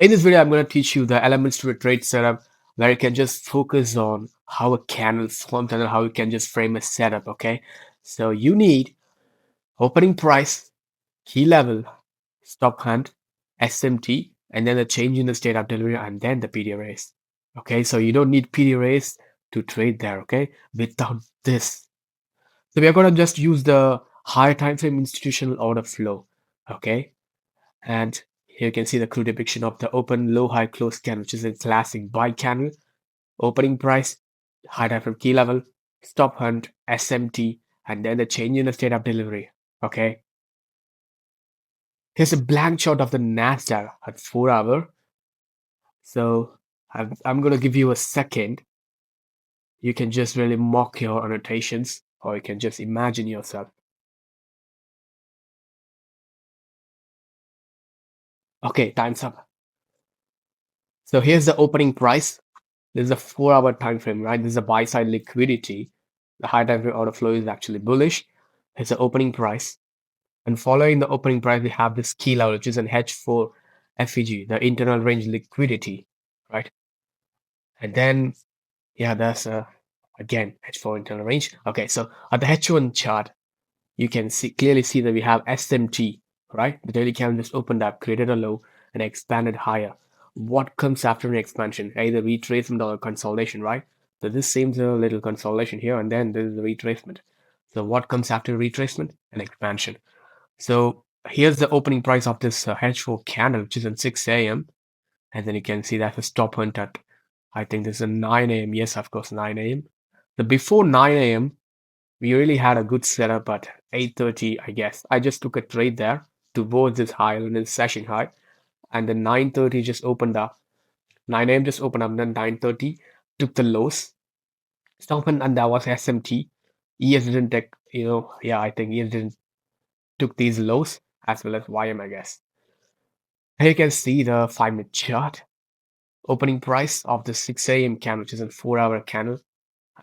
In this video, I'm going to teach you the elements to a trade setup where you can just focus on how a candle forms and how you can just frame a setup. Okay, so you need opening price, key level, stop hunt, SMT, and then the change in the state of delivery, and then the PD raise. Okay, so you don't need PD raise to trade there. Okay, without this, so we are going to just use the higher time frame institutional order flow. Okay, and here you can see the crude depiction of the open, low, high, close candle, which is a classic buy candle. Opening price, high time from key level, stop hunt, SMT, and then the change in the state of delivery. Okay. Here's a blank shot of the NASDAQ at 4 hour. So I'm going to give you a second. You can just really mock your annotations, or you can just imagine yourself. Okay, time's up. So here's the opening price. This is a 4 hour time frame, right? This is a buy side liquidity. The high time frame order flow is actually bullish. It's the opening price. And following the opening price, we have this key level, which is an H4 FEG, the internal range liquidity, right? And then, yeah, that's again H4 internal range. Okay, so at the H1 chart, you can clearly see that we have SMT, right? The daily candle just opened up, created a low, and expanded higher. What comes after an expansion? Either retracement or consolidation, right? So this seems a little consolidation here, and then there is the retracement. So what comes after retracement? An expansion. So here's the opening price of this H4 candle, which is at 6 a.m. And then you can see that's a stop hunt at, I think this is a 9 a.m. Yes, of course, 9 a.m. The before 9 a.m., we really had a good setup at 8:30, I guess. I just took a trade there towards this high and this session high. And then 9:30 just opened up. 9 a.m. just opened up, and then 9:30 took the lows. Stop and that was SMT. ES didn't take, yeah, I think ES didn't took these lows as well as YM, I guess. Here you can see the 5-minute chart. Opening price of the 6 a.m. candle, which is a 4-hour candle,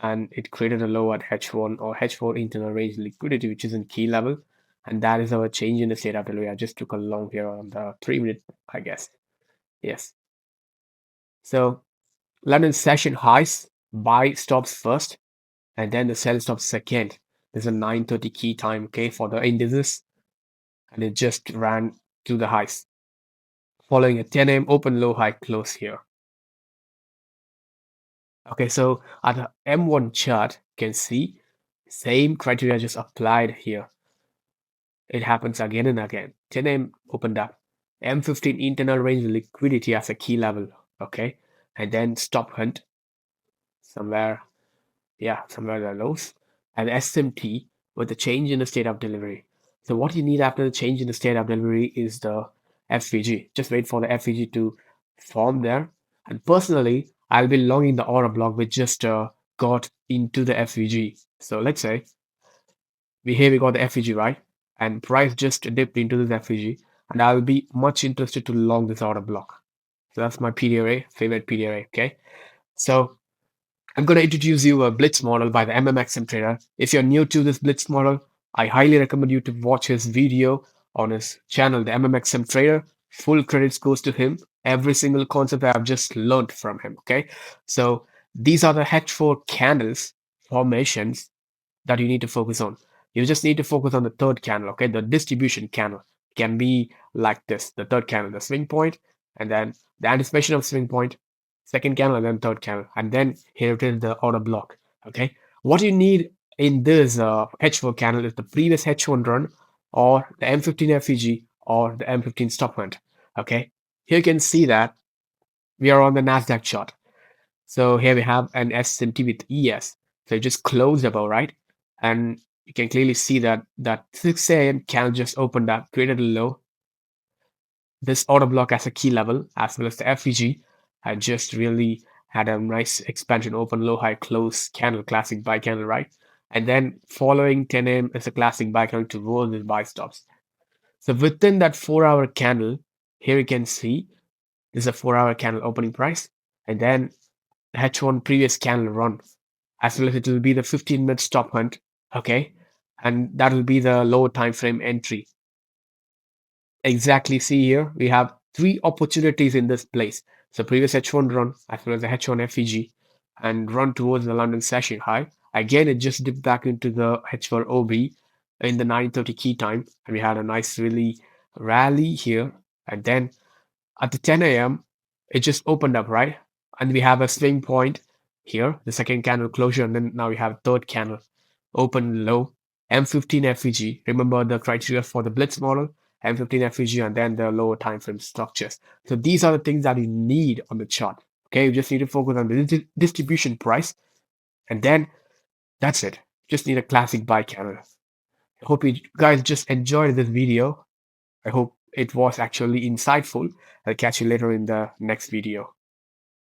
and it created a low at H1 or H4 internal range liquidity, which is in key level. And that is our change in the state of delivery. I just took a long here on the 3-minute, I guess. Yes. So London session highs, buy stops first, and then the sell stops second. There's a 9:30 key time, okay, for the indices, and it just ran to the highs, following a 10 a.m. open low high close here. Okay, so at the M1 chart, you can see same criteria just applied here. It happens again and again. 10 a.m. opened up. M15 internal range liquidity as a key level. Okay, and then stop hunt somewhere. Yeah, somewhere the lows. And SMT with the change in the state of delivery. So what you need after the change in the state of delivery is the FVG. Just wait for the FVG to form there. And personally, I'll be longing the order block which just got into the FVG. So let's say we got the FVG, right? And price just dipped into this FVG, and I'll be much interested to long this order block. So that's my PDRA, favorite PDRA. Okay. So I'm going to introduce you a Blitz model by the TheMMXMTrader. If you're new to this Blitz model, I highly recommend you to watch his video on his channel, the TheMMXMTrader. Full credits goes to him. Every single concept I've just learned from him. Okay, so these are the H4 candles formations that you need to focus on. You just need to focus on the third candle. Okay, the distribution candle can be like this: the third candle, the swing point, and then the anticipation of swing point, second candle, and then third candle, and then here it is the order block. Okay, what you need in this H4 candle is the previous H1 run, or the M15 FEG, or the M15 stop hunt. Okay, here you can see that we are on the Nasdaq chart. So here we have an SMT with ES. So it just closed above, right? And you can clearly see that 6 a.m. candle just opened up, created a low. This order block as a key level, as well as the FEG, had just really had a nice expansion, open, low, high, close candle, classic buy candle, right? And then following 10 a.m. is a classic buy candle towards the buy stops. So within that 4-hour candle, here you can see this is a 4-hour candle opening price, and then H1 previous candle run, as well as it will be the 15-minute stop hunt, okay, and that will be the lower time frame entry. Exactly, see here we have three opportunities in this place. So previous H1 run as well as the H1 FEG and run towards the London session high. Again, it just dipped back into the H4 OB in the 9:30 key time, and we had a nice really rally here. And then at the 10 a.m., it just opened up, right? And we have a swing point here, the second candle closure, and then now we have third candle open low, M15 FEG. Remember the criteria for the Blitz model, M15 FEG, and then the lower time frame structures. So these are the things that you need on the chart. Okay, you just need to focus on the distribution price, and then that's it. Just need a classic buy candle. I hope you guys just enjoyed this video. I hope it was actually insightful. I'll catch you later in the next video.